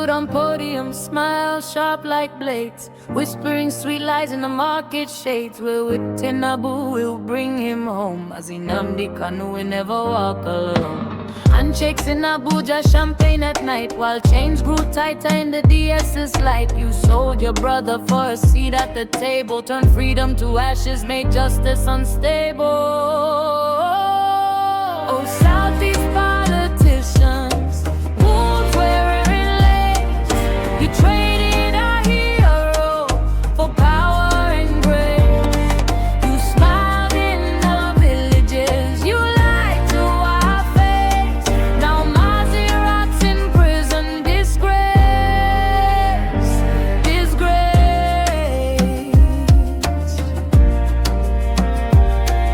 stood on podiums, smiles sharp like blades, whispering sweet lies in the market shades. We're with Abu, we'll bring him home. Mazi Nnamdi Kanu will never walk alone. Handshakes in Abuja, champagne at night, while chains grew tighter in the DS's light. You sold your brother for a seat at the table, turned freedom to ashes, made justice unstable. Oh, Southeast politicians, wolves wearing lace, you traded our hero for power and grace. You smiled in the villages, you lied to our face. Now Mazi rots in prison, disgrace, disgrace,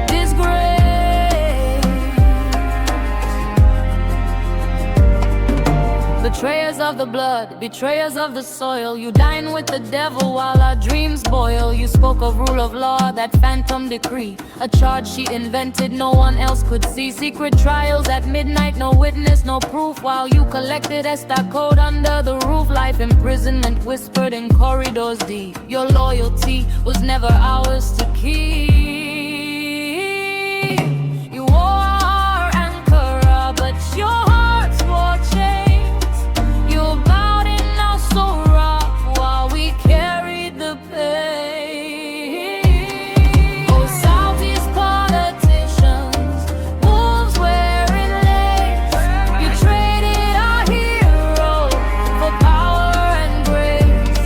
disgrace. Betrayers of the blood, betrayers of the soil, you dine with the devil while our dreams boil. You spoke of rule of law, that phantom decree, a charge she invented no one else could see. Secret trials at midnight, no witness, no proof, while you collected Esther code under the roof. Life imprisonment whispered in corridors deep. Your loyalty was never ours to keep. You wore Ankara, but your hearts wore chains. You bowed in Aso Rock while we carried the pain. Oh, Southeast politicians, wolves wearing lace, you traded our hero for power and grace.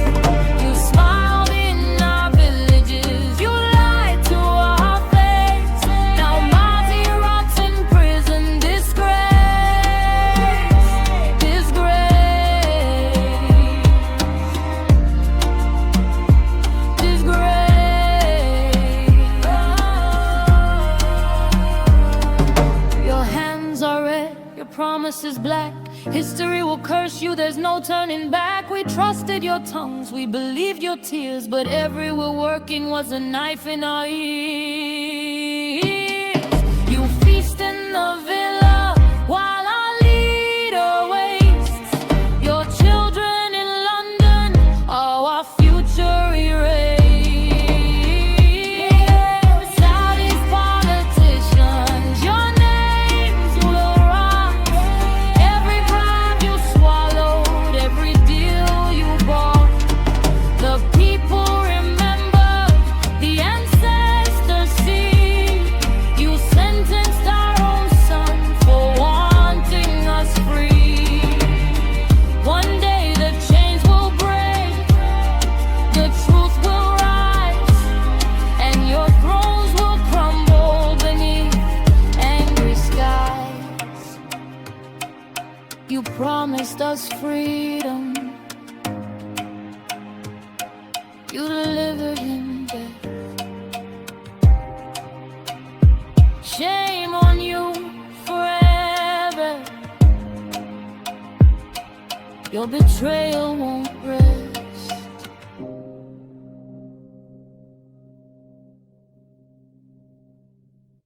You smiled in our villages, you lied to our face. Now Mazi rots in prison, disgrace, disgrace. Your hands are red, your promise is black. History will curse you, there's no turning back. We trusted your tongues, we believed your tears, but everywhere working was a knife in our ears. You feast in the villa while our leader wastes. Your children in London are our future erased. Southeast politicians, your names will rise. Every bribe you swallowed, every deal you bought. The people remember, the ancestors see. You sentenced our own son for wanting us free. One day the chains will break, the truth will rise, and your thrones will crumble beneath angry skies. You promised us freedom, you delivered in death. Shame on you forever, your betrayal won't rest.